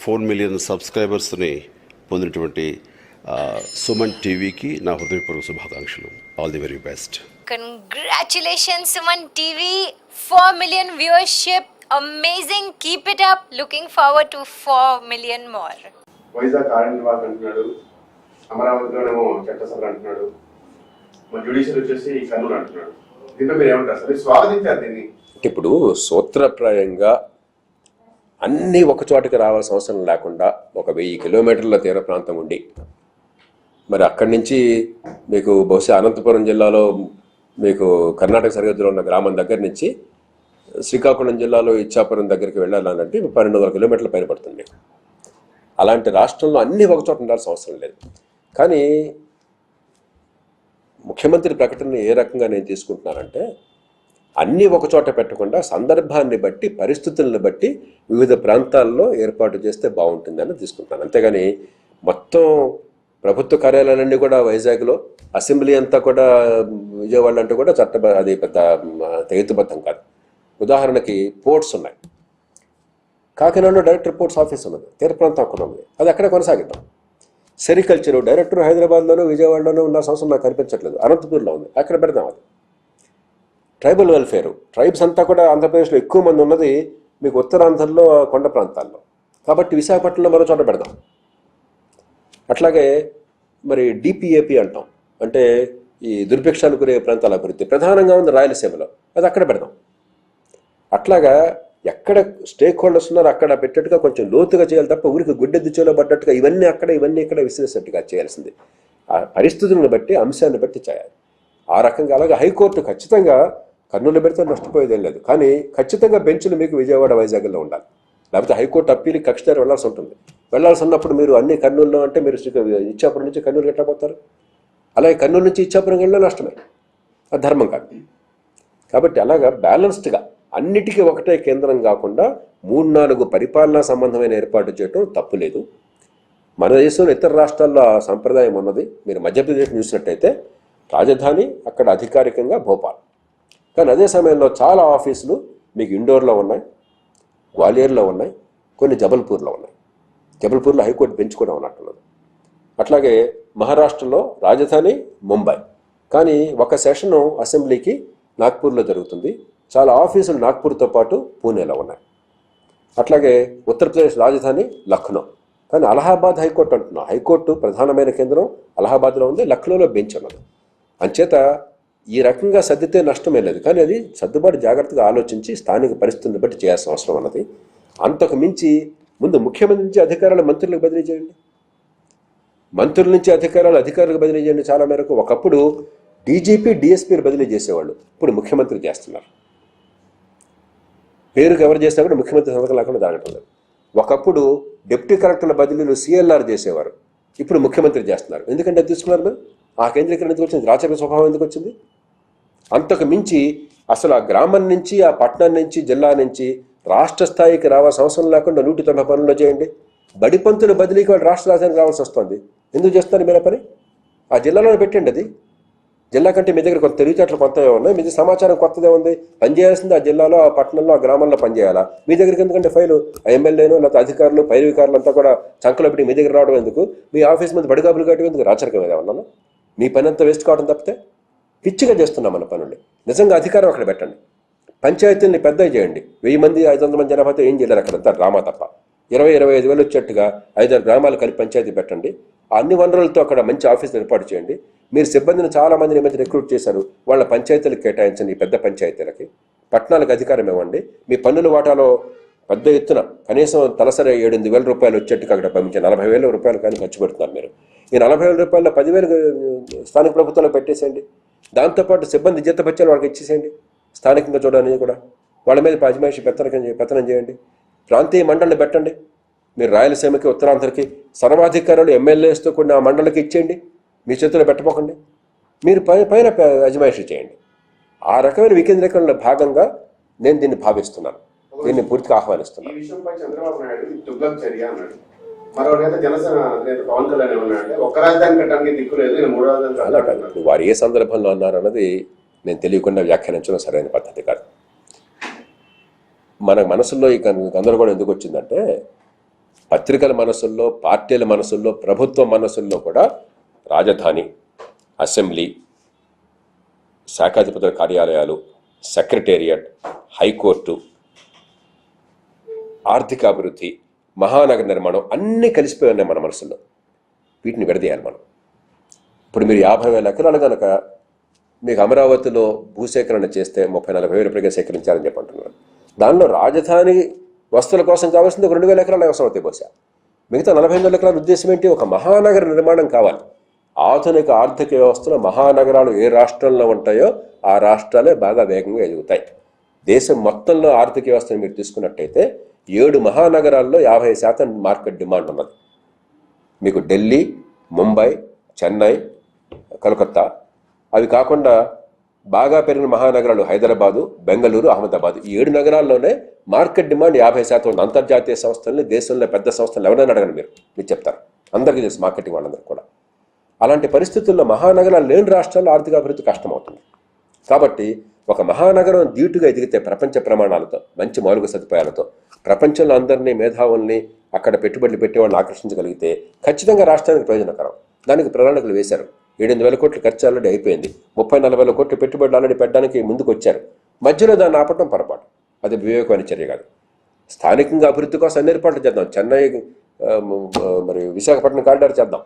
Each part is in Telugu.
4 million సబ్స్క్రైబర్స్ని పొందినటువంటి సుమన్ టీవీకి నా హృదయపూర్వక శుభాకాంక్షలు. All the very best. Congratulations Suman TV, 4 million viewership, amazing, keep it up, looking forward to 4 million more. Vizag కార్యనిర్వాహక అంటున్నాడు, అమరావతిలోనేమో చట్టసభ అంటున్నాడు, మన జ్యుడిషియల్ వచ్చేసి కర్నూలు అంటున్నాడు. దీంట్లో మీరు ఏమంటారు సార్? స్వాగతించారు దీన్ని. ఇప్పుడు సూత్రప్రాయంగా అన్నీ ఒక చోటకి రావాల్సిన అవసరం లేకుండా 1000 కిలోమీటర్ల తీర ప్రాంతం ఉండి, మరి అక్కడి నుంచి మీకు బహుశా అనంతపురం జిల్లాలో మీకు కర్ణాటక సరిహద్దులో ఉన్న గ్రామం దగ్గర నుంచి శ్రీకాకుళం జిల్లాలో ఇచ్చాపురం దగ్గరికి వెళ్ళాలంటే 1200 కిలోమీటర్ల పైన పడుతుంది. అలాంటి రాష్ట్రంలో అన్నీ ఒక చోట ఉండాల్సిన అవసరం లేదు. కానీ ముఖ్యమంత్రి ప్రకటన ఏ రకంగా నేను తీసుకుంటున్నానంటే, అన్నీ ఒక చోట పెట్టకుండా సందర్భాన్ని బట్టి, పరిస్థితులను బట్టి వివిధ ప్రాంతాల్లో ఏర్పాటు చేస్తే బాగుంటుందని తీసుకుంటున్నాను. అంతేగాని మొత్తం ప్రభుత్వ కార్యాలయాలన్నీ కూడా వైజాగ్లో, అసెంబ్లీ అంతా కూడా విజయవాడ అంటే కూడా అది పెద్ద హేతుబద్ధం కాదు. ఉదాహరణకి పోర్ట్స్ ఉన్నాయి, కాకినాడలో డైరెక్టర్ పోర్ట్స్ ఆఫీస్ ఉన్నది, తీర ప్రాంతం అక్కడ ఉంది, అది అక్కడే కొనసాగిద్దాం. సెరికల్చర్ డైరెక్టర్ హైదరాబాద్లోనూ విజయవాడలోనూ ఉన్న సంవత్సరం నాకు కనిపించట్లేదు, అనంతపూర్లో ఉంది, అక్కడ పెడదాం. అది ట్రైబల్ వెల్ఫేర్, ట్రైబ్స్ అంతా కూడా ఆంధ్రప్రదేశ్లో ఎక్కువ మంది ఉన్నది మీకు ఉత్తరాంధ్రలో కొండ ప్రాంతాల్లో, కాబట్టి విశాఖపట్నంలో మరో చోట పెడదాం. అట్లాగే మరి డిపిఏపి అంటాం, అంటే ఈ దుర్భిక్షానికి గురే ప్రాంతాల అభివృద్ధి ప్రధానంగా ఉంది రాయలసీమలో, అది అక్కడ పెడదాం. అట్లాగా ఎక్కడ స్టేక్ హోల్డర్స్ ఉన్నారో అక్కడ పెట్టేట్టుగా కొంచెం లోతుగా చేయాలి తప్ప ఊరికి గుడ్డెద్దు చేలో పడ్డట్టుగా ఇవన్నీ అక్కడ ఇవన్నీ ఇక్కడ విసిరేసినట్టుగా చేయాల్సింది. ఆ పరిస్థితులను బట్టి, అంశాన్ని బట్టి చేయాలి. ఆ రకంగా అలాగే హైకోర్టు ఖచ్చితంగా కర్నూలు పెడితే నష్టపోయేదేం లేదు, కానీ ఖచ్చితంగా బెంచ్లు మీకు విజయవాడ, వైజాగ్లో ఉండాలి. లేకపోతే హైకోర్టు అప్పీల్కి కక్షదారి వెళ్లాల్సి ఉంటుంది. వెళ్లాల్సి ఉన్నప్పుడు మీరు అన్ని కర్నూలులో అంటే మీరు ఇచ్చాపురం నుంచి కర్నూలు ఎట్లా పోతారు? అలాగే కర్నూలు నుంచి ఇచ్చాపురం వెళ్ళినా నష్టమే, అది ధర్మం కాదు. కాబట్టి అలాగా బ్యాలెన్స్డ్గా అన్నిటికీ ఒకటే కేంద్రం కాకుండా 3-4 పరిపాలనా సంబంధమైన ఏర్పాటు చేయడం తప్పులేదు. మన దేశంలో ఇతర రాష్ట్రాల్లో ఆ సంప్రదాయం ఉన్నది. మీరు మధ్యప్రదేశ్ చూసినట్టయితే రాజధాని అక్కడ అధికారికంగా భోపాల్, కానీ అదే సమయంలో చాలా ఆఫీసులు మీకు ఇండోర్లో ఉన్నాయి, గ్వాలియర్లో ఉన్నాయి, కొన్ని జబల్పూర్లో ఉన్నాయి. జబల్పూర్లో హైకోర్టు బెంచ్ కూడా ఉన్నట్టున్నది. అట్లాగే మహారాష్ట్రలో రాజధాని ముంబై, కానీ ఒక సెషను అసెంబ్లీకి నాగ్పూర్లో జరుగుతుంది. చాలా ఆఫీసులు నాగ్పూర్తో పాటు పూణేలో ఉన్నాయి. అట్లాగే ఉత్తరప్రదేశ్ రాజధాని లక్నో, కానీ అలహాబాద్ హైకోర్టు అంటున్నాం. హైకోర్టు ప్రధానమైన కేంద్రం అలహాబాద్లో ఉంది, లక్నోలో బెంచ్ ఉన్నది. అంచేత ఈ రకంగా సర్దితే నష్టమే లేదు, కానీ అది సర్దుబాటు జాగ్రత్తగా ఆలోచించి స్థానిక పరిస్థితులను బట్టి చేయాల్సిన అవసరం ఉన్నది. అంతకు మించి ముందు ముఖ్యమంత్రి నుంచి అధికారాలు మంత్రులకు బదిలీ చేయండి, మంత్రుల నుంచి అధికారులకు బదిలీ చేయండి. చాలా మేరకు ఒకప్పుడు డీజీపీ, డిఎస్పీలు బదిలీ చేసేవాళ్ళు, ఇప్పుడు ముఖ్యమంత్రి చేస్తున్నారు. పేరుకు ఎవరు చేసినా కూడా ముఖ్యమంత్రి సంతకం లేకుండా జరగటం లేదు. ఒకప్పుడు డిప్యూటీ కలెక్టర్ల బదిలీలు సిఎల్ఆర్ చేసేవారు, ఇప్పుడు ముఖ్యమంత్రి చేస్తున్నారు. ఎందుకంటే తీసుకున్నారు మీరు? ఆ కేంద్రీకరణ ఎందుకు వచ్చింది? రాచరిక స్వభావం ఎందుకు వచ్చింది? అంతకు మించి అసలు ఆ గ్రామం నుంచి, ఆ పట్టణం నుంచి, జిల్లా నుంచి రాష్ట్ర స్థాయికి రావాల్సిన అవసరం లేకుండా 190 పనులు చేయండి. బడి పంతుల బదిలీకి వాళ్ళు రాష్ట్ర రాజధానికి రావాల్సి వస్తుంది. ఎందుకు చేస్తారు మీరు పని? ఆ జిల్లాలో పెట్టండి. అది జిల్లా కంటే మీ దగ్గర కొంత తెలివితేటలు కొత్తగా ఉన్నాయి, మీ సమాచారం కొత్తదే ఉంది. పనిచేయాల్సింది ఆ జిల్లాలో, ఆ పట్టణంలో, ఆ గ్రామంలో పనిచేయాలా? మీ దగ్గరికి ఎందుకంటే ఫైలు ఎమ్మెల్యేను లేకపోతే అధికారులు, పైరవికారులు అంతా కూడా చంకలో పెట్టి మీ దగ్గర రావడం ఎందుకు? మీ ఆఫీస్ మీద బడిగాబులు కట్టడం ఎందుకు? రాచరికం ఏదన్నా? మీ పని అంతా వేస్ట్ కావడం తప్పితే పిచ్చిగా చేస్తున్నాం మన పనుల్ని. నిజంగా అధికారం అక్కడ పెట్టండి. పంచాయతీల్ని పెద్దవి చేయండి. 1000 మంది 500 మంది జనాభాతో ఏం చేయలేరు అక్కడంతా, డ్రామా తప్ప. 20-25 వేలు వచ్చేట్టుగా 5-6 గ్రామాలు కలిపి పంచాయతీ పెట్టండి. అన్ని వనరులతో అక్కడ మంచి ఆఫీసులు ఏర్పాటు చేయండి. మీరు సిబ్బందిని చాలా మందిని మధ్య రిక్రూట్ చేశారు, వాళ్ళ పంచాయతీలకు కేటాయించండి. పెద్ద పంచాయతీలకి, పట్టణాలకు అధికారం ఇవ్వండి. మీ పన్నుల వాటాలో పెద్ద ఎత్తున కనీసం తలసరి 7-8 వేల రూపాయలు వచ్చేట్టుగా అక్కడ పంపించండి. 40,000 రూపాయలు కానీ ఖర్చు పెడుతున్నారు మీరు. ఈ 40,000 రూపాయల్లో 10,000 స్థానిక ప్రభుత్వంలో పెట్టేసేయండి. దాంతోపాటు సిబ్బంది జీతభత్యాలు వాళ్ళకి ఇచ్చేసేయండి. స్థానికంగా చూడడానికి కూడా వాళ్ళ మీద అజమాయిషి పెత్తనం చేయండి. ప్రాంతీయ మండలిని పెట్టండి. మీరు రాయలసీమకి, ఉత్తరాంధ్రకి సర్వాధికారులు ఎమ్మెల్యేస్తో కొన్ని ఆ మండలికి ఇచ్చేయండి. మీ చేతుల్లో పెట్టపోకండి. మీరు పైన అజమాయిషీ చేయండి. ఆ రకమైన వికేంద్రీకరణలో భాగంగా నేను దీన్ని భావిస్తున్నాను, దీన్ని పూర్తిగా ఆహ్వానిస్తున్నాను. ఈ విషయంపై చంద్రబాబు నాయుడు తుగ్లక్ చర్య అన్నాడు. మరో నేత జనసేన నేత పవన్ కళ్యాణ్ ఏమన్నాడంటే, ఒక్క రాజధాని కట్టడానికి దిక్కు లేదు, 3 రాజధానులు అలా కాదు. వారు ఏ సందర్భంలో అన్నారన్నది నేను తెలియకుండా వ్యాఖ్యానించడం సరైన పద్ధతి కాదు. మన మనసుల్లో ఈ గందరగోళం ఎందుకు వచ్చిందంటే, పత్రికల మనసుల్లో, పార్టీల మనసుల్లో, ప్రభుత్వ మనసుల్లో కూడా రాజధాని, అసెంబ్లీ, శాఖాధిపతుల కార్యాలయాలు, సెక్రటేరియట్, హైకోర్టు, ఆర్థికాభివృద్ధి, మహానగర నిర్మాణం అన్నీ కలిసిపోయి ఉన్నాయి మన మనసుల్లో. వీటిని విడదీయాలి మనం. ఇప్పుడు మీరు 50,000 ఎకరాలు కనుక మీకు అమరావతిలో భూసేకరణ చేస్తే 30-40 వేల ఎకరాలు సేకరించాలని చెప్పి అంటున్నారు. దానిలో రాజధాని వస్తువుల కోసం కావాల్సింది ఒక 2,000 ఎకరాలు అవసరం అవుతాయి బహుశా. మిగతా 48,000 ఎకరాల ఉద్దేశం ఏంటి? ఒక మహానగర నిర్మాణం కావాలి. ఆధునిక ఆర్థిక వ్యవస్థలో మహానగరాలు ఏ రాష్ట్రంలో ఉంటాయో ఆ రాష్ట్రాలే బాగా వేగంగా ఎదుగుతాయి. దేశం మొత్తంలో ఆర్థిక వ్యవస్థను మీరు తీసుకున్నట్టయితే 7 మహానగరాల్లో 50% మార్కెట్ డిమాండ్ ఉన్నది. మీకు ఢిల్లీ, ముంబై, చెన్నై, కలకత్తా, అవి కాకుండా బాగా పెరిగిన మహానగరాలు హైదరాబాదు, బెంగళూరు, అహ్మదాబాద్. ఈ 7 నగరాల్లోనే మార్కెట్ డిమాండ్ 50% ఉంది. అంతర్జాతీయ సంస్థల్ని, దేశంలో పెద్ద సంస్థలు ఎవరైనా అడగండి మీరు చెప్తారు. అందరికీ తెలుసు, మార్కెటింగ్ వాళ్ళందరూ కూడా. అలాంటి పరిస్థితుల్లో మహానగరాలు లేని రాష్ట్రాల్లో ఆర్థిక అభివృద్ధి కష్టమవుతుంది. కాబట్టి ఒక మహానగరం ధీటుగా ఎదిగితే ప్రపంచ ప్రమాణాలతో, మంచి మౌలిక సదుపాయాలతో, ప్రపంచంలో అందరినీ, మేధావుల్ని, అక్కడ పెట్టుబడులు పెట్టేవాళ్ళని ఆకర్షించగలిగితే ఖచ్చితంగా రాష్ట్రానికి ప్రయోజనకరం. దానికి ప్రణాళికలు వేశారు. 7,000 కోట్లు ఖర్చు ఆల్రెడీ అయిపోయింది. 30-40 కోట్లు పెట్టుబడులు ఆల్రెడీ పెట్టడానికి ముందుకు వచ్చారు. మధ్యలో దాన్ని ఆపటం పొరపాటు. అది వివేకమైన చర్య కాదు. స్థానికంగా అభివృద్ధి కోసం అన్ని ఏర్పాట్లు చేద్దాం. చెన్నై, మరి విశాఖపట్నం కారిడార్ చేద్దాం.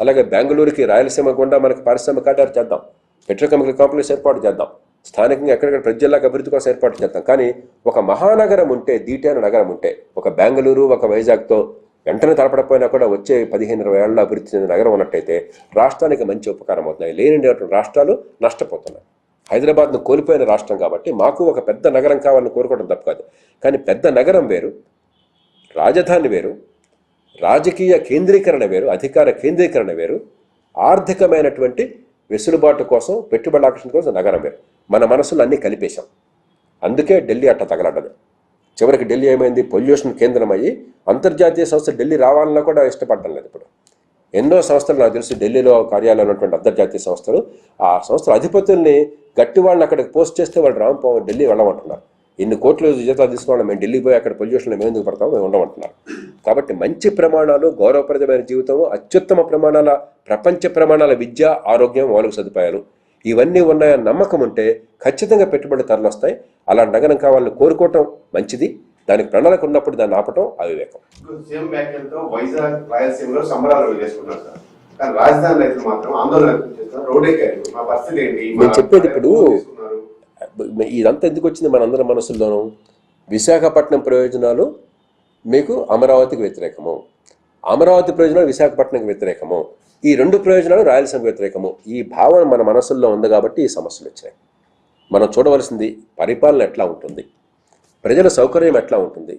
అలాగే బెంగళూరుకి, రాయలసీమ గుండా మనకి పారిశ్రామిక కారిడార్ చేద్దాం. పెట్రోకెమికల్ కాంప్లెక్స్ ఏర్పాటు చేద్దాం. స్థానికంగా ఎక్కడెక్కడ ప్రతి జిల్లాకు అభివృద్ధి కోసం ఏర్పాటు చేద్దాం. కానీ ఒక మహానగరం ఉంటే, దీటైన నగరం ఉంటే, ఒక బెంగళూరు, ఒక వైజాగ్తో వెంటనే తలపడపోయినా కూడా వచ్చే 15-20 ఏళ్ళ అభివృద్ధి చెందిన నగరం ఉన్నట్టయితే రాష్ట్రానికి మంచి ఉపకారం అవుతున్నాయి. లేని రాష్ట్రాలు నష్టపోతున్నాయి. హైదరాబాద్ను కోల్పోయిన రాష్ట్రం కాబట్టి మాకు ఒక పెద్ద నగరం కావాలని కోరుకోవడం తప్పు కాదు. కానీ పెద్ద నగరం వేరు, రాజధాని వేరు, రాజకీయ కేంద్రీకరణ వేరు, అధికార కేంద్రీకరణ వేరు, ఆర్థికమైనటువంటి వెసులుబాటు కోసం, పెట్టుబడి ఆకర్షణ కోసం నగరం వేరు. మన మనసులో అన్నీ కలిపేశాం. అందుకే ఢిల్లీ అట్ట తగలడ్డది. చివరికి ఢిల్లీ ఏమైంది? పొల్యూషన్ కేంద్రం అయ్యి అంతర్జాతీయ సంస్థలు ఢిల్లీ రావాలన్నా కూడా ఇష్టపడడం లేదు. ఇప్పుడు ఎన్నో సంస్థలు, నాకు తెలిసి ఢిల్లీలో కార్యాలయం ఉన్నటువంటి అంతర్జాతీయ సంస్థలు, ఆ సంస్థల అధిపతుల్ని గట్టి వాళ్ళని అక్కడికి పోస్ట్ చేస్తే వాళ్ళు రాకపో ఢిల్లీ వెళ్ళమంటున్నారు. ఇన్ని కోట్లు జీతాలు తీసుకోవడం, మేము ఢిల్లీ పోయి అక్కడ పొల్యూషన్లో మేము ఎందుకు పడతాము, మేము ఉండమంటున్నారు. కాబట్టి మంచి ప్రమాణాలు, గౌరవప్రదమైన జీవితం, అత్యుత్తమ ప్రమాణాల, ప్రపంచ ప్రమాణాల విద్య, ఆరోగ్యం, మౌలిక సదుపాయాలు ఇవన్నీ ఉన్నాయని నమ్మకం ఉంటే ఖచ్చితంగా పెట్టుబడి తరలి వస్తాయి. అలాంటి నగరం కావాలని కోరుకోవటం మంచిది. దానికి ప్రణాళిక ఉన్నప్పుడు దాన్ని ఆపటం అవివేకం. సీఎం వ్యాఖ్యలతో వైజాగ్, రాయలసీమలో సంబరాలు చేసుకున్నారు సార్. కానీ రాజధాని రైతులు మాత్రం ఆందోళన వ్యక్తం చేస్తున్నారు. రోడ్డెక్కారు. మా పరిస్థితి ఏంటి? నేను చెప్పేది ఇప్పుడు ఇదంతా ఎందుకు వచ్చింది మనందరి మనసుల్లోనూ? విశాఖపట్నం ప్రయోజనాలు మీకు అమరావతికి వ్యతిరేకము, అమరావతి ప్రయోజనాలు విశాఖపట్నంకి వ్యతిరేకము, ఈ 2 ప్రయోజనాలు రాయలసీమకు వ్యతిరేకము. ఈ భావన మన మనసుల్లో ఉంది కాబట్టి ఈ సమస్యలు వచ్చాయి. మనం చూడవలసింది పరిపాలన ఎట్లా ఉంటుంది, ప్రజల సౌకర్యం ఎట్లా ఉంటుంది.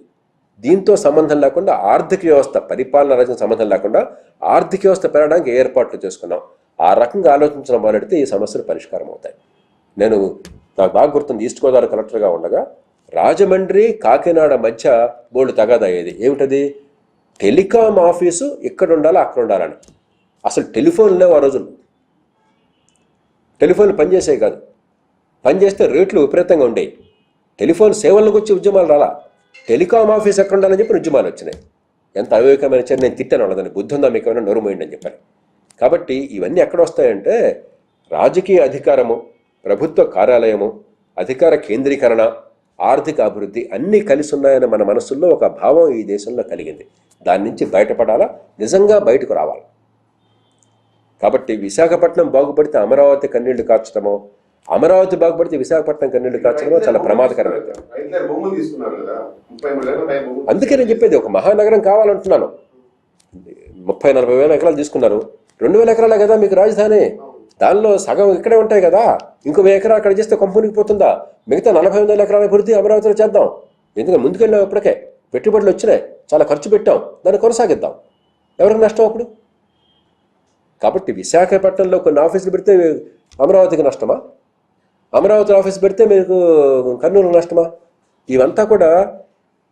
దీంతో సంబంధం లేకుండా ఆర్థిక వ్యవస్థ, పరిపాలన రచన సంబంధం లేకుండా ఆర్థిక వ్యవస్థ పెరగడానికి ఏర్పాట్లు చేసుకున్నాం. ఆ రకంగా ఆలోచించడం మొదలెడితే ఈ సమస్యలు పరిష్కారం అవుతాయి. నాకు బాగా గుర్తుంది, ఈస్ట్ గోదావరి కలెక్టర్గా ఉండగా రాజమండ్రి, కాకినాడ మధ్య బోర్డు తగాదా అయ్యేది. ఏమిటది? టెలికాం ఆఫీసు ఇక్కడ ఉండాలా, అక్కడ ఉండాలని. అసలు టెలిఫోన్ లేవు ఆ రోజుల్లో. టెలిఫోన్లు పనిచేసేవి కాదు. పనిచేస్తే రేట్లు విపరీతంగా ఉండేవి. టెలిఫోన్ సేవలకు వచ్చి ఉద్యమాలు రాలా. టెలికాం ఆఫీస్ ఎక్కడ ఉండాలని చెప్పి ఉద్యమాలు వచ్చినాయి. ఎంత అవివేకమైన చర్య. నేను తిట్టాను వాళ్ళని, బుద్ధి ఉందా మీకు, ఏమైనా నోరు మోయండి అని చెప్పాను. కాబట్టి ఇవన్నీ ఎక్కడ వస్తాయంటే రాజకీయ అధికారము, ప్రభుత్వ కార్యాలయము, అధికార కేంద్రీకరణ, ఆర్థిక అభివృద్ధి అన్నీ కలిసి ఉన్నాయని మన మనసుల్లో ఒక భావం ఈ దేశంలో కలిగింది. దాని నుంచి బయటపడాలా, నిజంగా బయటకు రావాలి. కాబట్టి విశాఖపట్నం బాగుపడితే అమరావతి కన్నీళ్లు కార్చడమో, అమరావతి బాగుపడితే విశాఖపట్నం కన్నీళ్లు కార్చడమో చాలా ప్రమాదకరమైంది. అందుకే నేను చెప్పేది ఒక మహానగరం కావాలంటున్నాను. 30-40 వేల ఎకరాలు తీసుకున్నారు. 2,000 ఎకరాలే కదా మీకు రాజధాని. దానిలో సగం ఇక్కడే ఉంటాయి కదా. ఇంకో 1000 ఎకరాలు అక్కడ చేస్తే కంపెనీకి పోతుందా? మిగతా 48,000 ఎకరాల అభివృద్ధి అమరావతిలో చేద్దాం. ఎందుకంటే ముందుకెళ్ళాం, ఇప్పటికే పెట్టుబడులు వచ్చినాయి, చాలా ఖర్చు పెట్టాం, దాన్ని కొనసాగిద్దాం. ఎవరికి నష్టం అప్పుడు? కాబట్టి విశాఖపట్నంలో కొన్ని ఆఫీసులు పెడితే అమరావతికి నష్టమా? అమరావతి ఆఫీస్ పెడితే మీకు కర్నూలు నష్టమా? ఇవంతా కూడా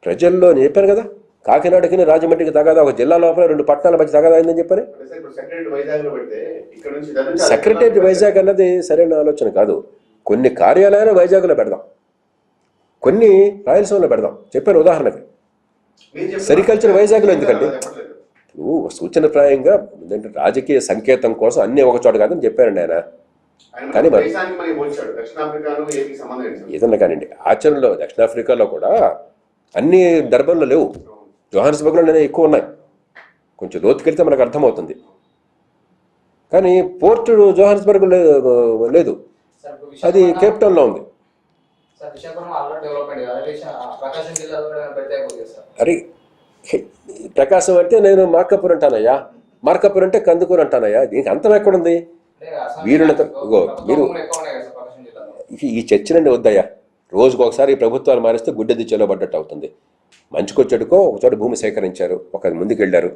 ప్రజల్లో నేను చెప్పాను కదా, కాకినాడకి రాజమండ్రికి తగాదా, ఒక జిల్లా లోపల 2 పట్టణాల మధ్య తగాదా అయిందని చెప్పని. సెక్రటేరియట్ వైజాగ్ అన్నది సరైన ఆలోచన కాదు. కొన్ని కార్యాలయాలు వైజాగ్లో పెడదాం, కొన్ని రాయలసీమలో పెడదాం. చెప్పాను ఉదాహరణకి. సెరికల్చర్ వైజాగ్లో ఎందుకండి? ఇప్పుడు సూచనప్రాయంగా ఏంటంటే రాజకీయ సంకేతం కోసం అన్ని ఒక చోట కాదని చెప్పారండి ఆయన. కానీ మరి ఏదన్నా కానివ్వండి, ఆచరణలో దక్షిణాఫ్రికాలో కూడా అన్ని డర్బన్లో లేవు, జోహాన్స్బర్గ్లో ఎక్కువ ఉన్నాయి. కొంచెం లోతుకెళ్తే మనకు అర్థమవుతుంది. కానీ పోర్ట్ జోహాన్స్బర్గ్ లేదు, అది కేప్ టౌన్లో ఉంది. అరే ప్రకాశం అంటే నేను మార్కాపూర్ అంటానయ్యా, మార్కాపూర్ అంటే కందుకూరు అంటానయ్యా, దీనికి అంతం ఎక్కడుంది? వీరులతో మీరు ఈ చర్చనండి వద్దయ్యా. రోజుకు ఒకసారి ఈ ప్రభుత్వాలు మారిస్తే గుడ్డెద్ది చెలబడ్డట్టు అవుతుంది. మంచుకొచ్చడుకో ఒక చోట భూమి సేకరించారు, ఒక ముందుకెళ్ళారు.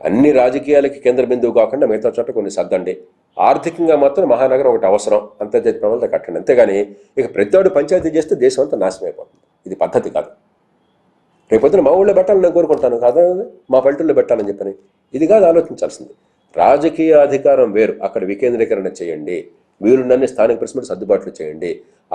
అన్ని రాజకీయాలకి కేంద్ర బిందువు కాకుండా మిగతా చోట కొన్ని సర్దండి. ఆర్థికంగా మాత్రం మహానగరం ఒకటి అవసరం, అంతర్జాతీయ ప్రమాణాలతో కట్టండి. అంతేగాని ఇక ప్రతివాడు పంచాయతీ చేస్తే దేశం అంతా నాశనం అయిపోతుంది. ఇది పద్ధతి కాదు. రేపొద్దున మా ఊళ్ళో పెట్టాలని నేను కోరుకుంటాను, కాదా మా పల్లెటూళ్ళలో పెట్టాలని చెప్పని. ఇది కాదు ఆలోచించాల్సింది. రాజకీయ అధికారం వేరు, అక్కడ వికేంద్రీకరణ చేయండి, వీరున్నన్ని స్థానిక పరిస్థితులు సర్దుబాట్లు చేయండి.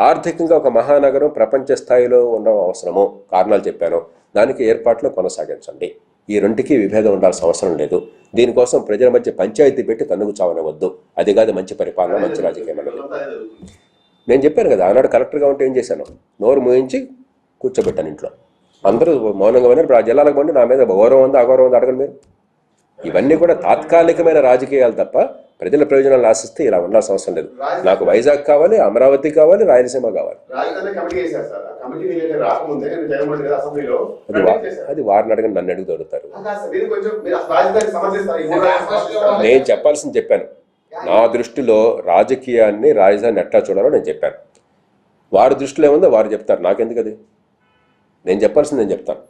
ఆర్థికంగా ఒక మహానగరం ప్రపంచ స్థాయిలో ఉండడం అవసరమో కారణాలు చెప్పాను, దానికి ఏర్పాట్లు కొనసాగించండి. ఈ రెండుకి విభేదం ఉండాల్సిన అవసరం లేదు. దీనికోసం ప్రజల మధ్య పంచాయతీ పెట్టి తన్నుకు చావనవద్దు. అది కాదు మంచి పరిపాలన, మంచి రాజకీయం అన్నది. నేను చెప్పాను కదా, ఆనాడు కలెక్టర్గా ఉంటే ఏం చేశాను, నోరు మూయించి కూర్చోబెట్టాను ఇంట్లో. అందరూ మౌనంగా ఉన్నారు. ఇప్పుడు ఆ జిల్లాలకు పండి నా మీద గౌరవం ఉందా అగౌరవం ఉందా అడగండి మీరు. ఇవన్నీ కూడా తాత్కాలికమైన రాజకీయాలు తప్ప ప్రజల ప్రయోజనాలు ఆశిస్తే ఇలా ఉండాల్సిన అవసరం లేదు. నాకు వైజాగ్ కావాలి, అమరావతి కావాలి, రాయలసీమ కావాలి. అది వారిని అడగని నన్ను అడుగు దొరుకుతారు. నేను చెప్పాల్సింది చెప్పాను. నా దృష్టిలో రాజకీయాన్ని రాజధాని ఎట్లా చూడాలో నేను చెప్పాను. వారి దృష్టిలో ఏముందో వారు చెప్తారు, నాకెందుకు అది? నేను చెప్పాల్సింది నేను చెప్తాను.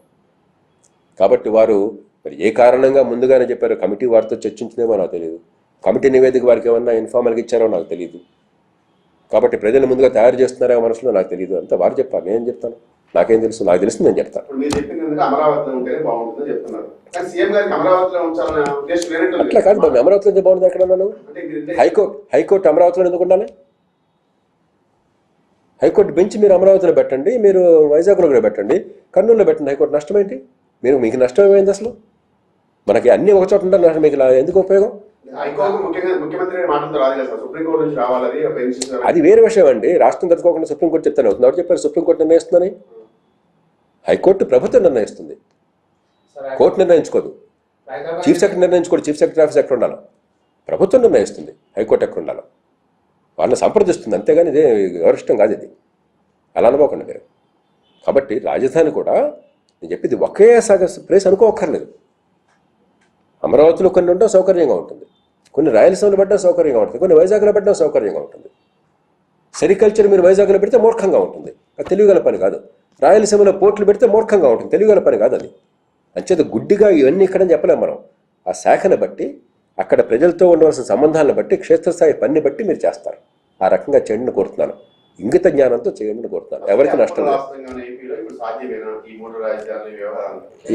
కాబట్టి వారు మరి ఏ కారణంగా ముందుగానే చెప్పారు, కమిటీ వారితో చర్చించిందేమో నాకు తెలియదు, కమిటీ నివేదిక వారికి ఏమన్నా ఇన్ఫార్మల్గా ఇచ్చారో నాకు తెలియదు. కాబట్టి ప్రజలు ముందుగా తయారు చేస్తున్నారో మనసులో నాకు తెలియదు, అంతా వారు చెప్పారు, నేను చెప్తాను. నాకేం తెలుసు, నాకు తెలుసు, నేను చెప్తాను. అట్లా కాదు బాబు, అమరావతిలో ఎంత బాగుంది అక్కడ నన్ను హైకోర్టు అమరావతిలో ఎందుకు ఉండాలి? హైకోర్టు బెంచ్ మీరు అమరావతిలో పెట్టండి, మీరు వైజాగ్లో కూడా పెట్టండి, కర్నూలులో పెట్టండి. హైకోర్టు నష్టం ఏంటి? మీకు నష్టం ఏమైంది అసలు? మనకి అన్ని ఒక చోట ఉంటారు, మీకు ఎందుకు ఉపయోగం? అది వేరే విషయం అండి. రాష్ట్రం తట్టుకోకుండా సుప్రీంకోర్టు చెప్తాను అవుతుంది. ఎవరు చెప్పారు సుప్రీంకోర్టు నిర్ణయిస్తుందని? హైకోర్టు ప్రభుత్వం నిర్ణయిస్తుంది, కోర్టు నిర్ణయించుకోదు. చీఫ్ సెక్రటరీ నిర్ణయించుకోడు. చీఫ్ సెక్రటరీ ఆఫీస్ ఎక్కడ ఉండాలో ప్రభుత్వం నిర్ణయిస్తుంది, హైకోర్టు ఎక్కడ ఉండాలో వాళ్ళని సంప్రదిస్తుంది. అంతేగాని ఇదే ఎవరి ఇష్టం కాదు, ఇది అలా అనుకోకండి మీరు. కాబట్టి రాజధాని కూడా నేను చెప్పింది ఒకే ప్లేస్ అనుకోక్కర్లేదు. అమరావతిలో కొన్ని ఉండడం సౌకర్యంగా ఉంటుంది, కొన్ని రాయలసీమలో పెట్టడం సౌకర్యంగా ఉంటుంది, కొన్ని వైజాగ్లో పెట్టడం సౌకర్యంగా ఉంటుంది. సెరికల్చర్ మీరు వైజాగ్లో పెడితే మూర్ఖంగా ఉంటుంది, అది తెలివిగల పని కాదు. రాయలసీమలో పోర్టులు పెడితే మూర్ఖంగా ఉంటుంది, తెలివిగల పని కాదు అది. అంచేత గుడ్డిగా ఇవన్నీ ఇక్కడని చెప్పలేము మనం. ఆ శాఖను బట్టి, అక్కడ ప్రజలతో ఉండవలసిన సంబంధాలను బట్టి, క్షేత్రస్థాయి పని బట్టి మీరు చేస్తారు. ఆ రకంగా చేయండి కోరుతున్నాను, ఇంగిత జ్ఞానంతో చేయండి కోరుతున్నాను. ఎవరికి నష్టం లేదు.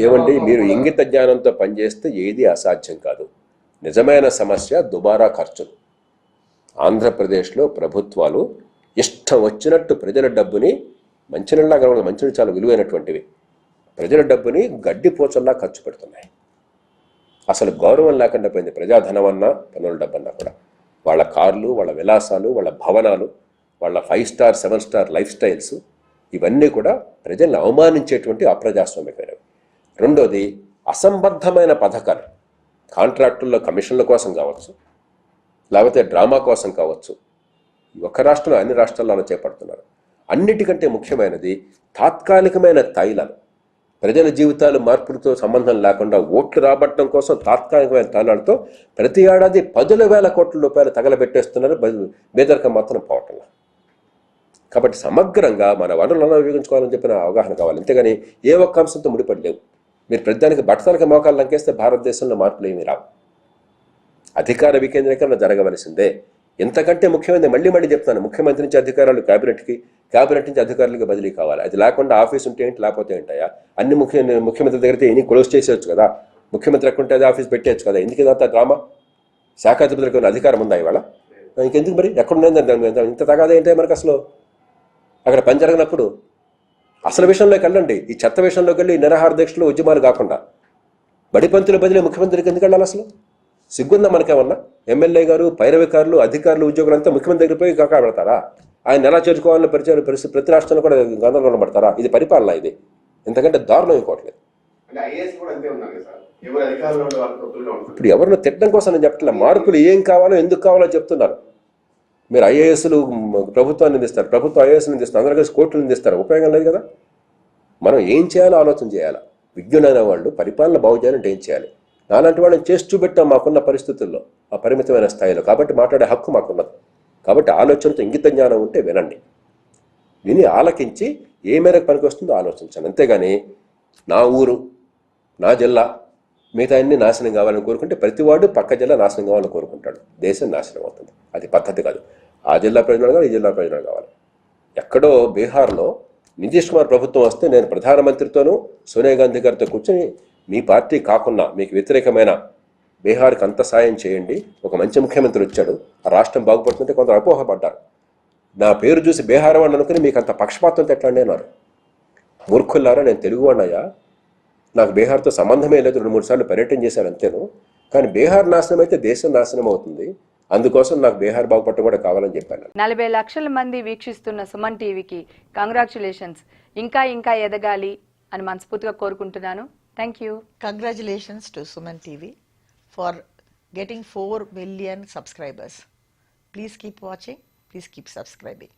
ఏమండి, మీరు ఇంగిత జ్ఞానంతో పనిచేస్తే ఏది అసాధ్యం కాదు. నిజమైన సమస్య దుబారా ఖర్చులు. ఆంధ్రప్రదేశ్లో ప్రభుత్వాలు ఇష్టం వచ్చినట్టు ప్రజల డబ్బుని మంచినీళ్ళ గల మంచినీళ్ళు చాలా విలువైనటువంటివి, ప్రజల డబ్బుని గడ్డిపోచల్లా ఖర్చు పెడుతున్నాయి. అసలు గౌరవం లేకుండా పోయింది. ప్రజాధనం అన్నా పన్నుల డబ్బన్నా కూడా. వాళ్ళ కార్లు, వాళ్ళ విలాసాలు, వాళ్ళ భవనాలు, వాళ్ళ 5 స్టార్ 7 స్టార్ లైఫ్ స్టైల్స్, ఇవన్నీ కూడా ప్రజల్ని అవమానించేటువంటి అప్రజాస్వామికమైనవి. రెండోది అసంబద్ధమైన పథకాలు, కాంట్రాక్టుల్లో కమిషన్ల కోసం కావచ్చు, లేకపోతే డ్రామా కోసం కావచ్చు. ఒక రాష్ట్రంలో అన్ని రాష్ట్రాల్లో చేపడుతున్నారు. అన్నిటికంటే ముఖ్యమైనది తాత్కాలికమైన తైలాలు. ప్రజల జీవితాలు మార్పులతో సంబంధం లేకుండా ఓట్లు రాబట్టడం కోసం తాత్కాలికమైన తైలాలతో ప్రతి ఏడాది 10,000 కోట్ల రూపాయలు తగలబెట్టేస్తున్నారు. బేదరికం మాత్రం పోవటంలా. కాబట్టి సమగ్రంగా మన వనరులను ఉపయోగించుకోవాలని చెప్పిన అవగాహన కావాలి. అంతేగాని ఏ ఒక్క అంశంతో ముడిపడి లేవు. మీరు ప్రతిదానికి బట్టతలకి మోకాలు లంకేస్తే భారతదేశంలో మార్పులు ఏమీ రావు. అధికార వికేంద్రీకరణ జరగవలసిందే. ఎంతకంటే ముఖ్యమైనది మళ్ళీ చెప్తాను, ముఖ్యమంత్రి నుంచి అధికారాలు క్యాబినెట్కి, క్యాబినెట్ నుంచి అధికారులకి బదిలీ కావాలి. అది లేకుండా ఆఫీస్ ఉంటే ఏంటి, లేకపోతే ఏంటయా? అన్ని ముఖ్యమంత్రి దగ్గర ఎన్ని క్లోజ్ చేసేయచ్చు కదా. ముఖ్యమంత్రి ఎక్కడుంటే అది ఆఫీస్ పెట్టేయచ్చు కదా. ఎందుకు ఇదంతా డ్రామా? శాఖాధిపతులకు ఉన్న అధికారం ఉందా ఇవాళ? ఇంకెందుకు మరి? ఎక్కడుంది ఇంత తగాదా ఏంటో మనకు అసలు? అక్కడ పని జరగనప్పుడు అసలు విషయంలోకి వెళ్ళండి. ఈ చెత్త విషయంలోకి వెళ్ళి నిరాహార దీక్షలు ఉద్యమాలు కాకుండా బడిపంతుల బదిలీ ముఖ్యమంత్రికి ఎందుకు వెళ్ళాలి? అసలు సిగ్గుందా మనకేమన్నా? ఎమ్మెల్యే గారు, పైరవికారులు, అధికారులు, ఉద్యోగులంతా ముఖ్యమంత్రి దగ్గర పోయి కాకాడతారా? ఆయన ఎలా చేర్చుకోవాలని పరిస్థితి ప్రతి రాష్ట్రంలో కూడా గందరగోళం పడతారా? ఇది పరిపాలన. ఇది ఇంతకంటే దారుణం ఇంకోవట్లేదు. ఇప్పుడు ఎవరిని తిట్టడం కోసం నేను చెప్పట్లేదు. మార్పులు ఏం కావాలో ఎందుకు కావాలో చెప్తున్నారు. మీరు ఐఏఎస్లు ప్రభుత్వాన్ని నిందిస్తారు, ప్రభుత్వం ఐఏఎస్ నిందిస్తారు, అందరూ కలిసి కోర్టులు నిందిస్తారు. ఉపయోగం లేదు కదా. మనం ఏం చేయాలో ఆలోచన చేయాలి. విజ్ఞులైన వాళ్ళు పరిపాలన బాగు చేయాలంటే ఏం చేయాలి? నాలాంటి వాళ్ళని చేసి చూపెట్టాం మాకున్న పరిస్థితుల్లో, ఆ పరిమితమైన స్థాయిలో. కాబట్టి మాట్లాడే హక్కు మాకున్నది. కాబట్టి ఆలోచనతో ఇంగిత జ్ఞానం ఉంటే వినండి, విని ఆలకించి ఏ మేరకు పనికి వస్తుందో ఆలోచించండి. అంతేగాని నా ఊరు, నా జిల్లా, మిగతా అన్ని నాశనం కావాలని కోరుకుంటే ప్రతివాడు పక్క జిల్లా నాశనం కావాలని కోరుకుంటాడు. దేశం నాశనం అవుతుంది. అది పద్ధతి కాదు. ఆ జిల్లా ప్రయోజనాలు కావాలి, ఈ జిల్లా ప్రయోజనాలు కావాలి. ఎక్కడో బీహార్లో నితీష్ కుమార్ ప్రభుత్వం వస్తే నేను ప్రధానమంత్రితోనూ సోనియా గాంధీ గారితో కూర్చొని మీ పార్టీ కాకుండా మీకు వ్యతిరేకమైన బీహార్కి అంత సాయం చేయండి, ఒక మంచి ముఖ్యమంత్రి వచ్చాడు, ఆ రాష్ట్రం బాగుపడుతుంటే కొందరు అపోహపడ్డారు. నా పేరు చూసి బీహార్ వాడిని అనుకుని మీకు అంత పక్షపాతంతో ఎట్లా అండి అన్నారు. మూర్ఖుల్లారా, నేను తెలుగు వాడినయ్యా, నాకు బీహార్తో సంబంధమే లేదు. 2-3 సార్లు పర్యటన చేశాను అంతేను. కానీ బీహార్ నాశనం అయితే దేశం నాశనం అవుతుంది. అందుకోసం నాకు బీహార్ బాగుపడటం కూడా కావాలని చెప్పాను. 40 లక్షల మంది వీక్షిస్తున్న సుమన్ టీవీకి కంగ్రాచులేషన్స్. ఇంకా ఇంకా ఎదగాలి అని మనస్ఫూర్తిగా కోరుకుంటున్నాను. Thank you. Congratulations to Suman TV for getting 4 million subscribers. Please keep watching. Please keep subscribing.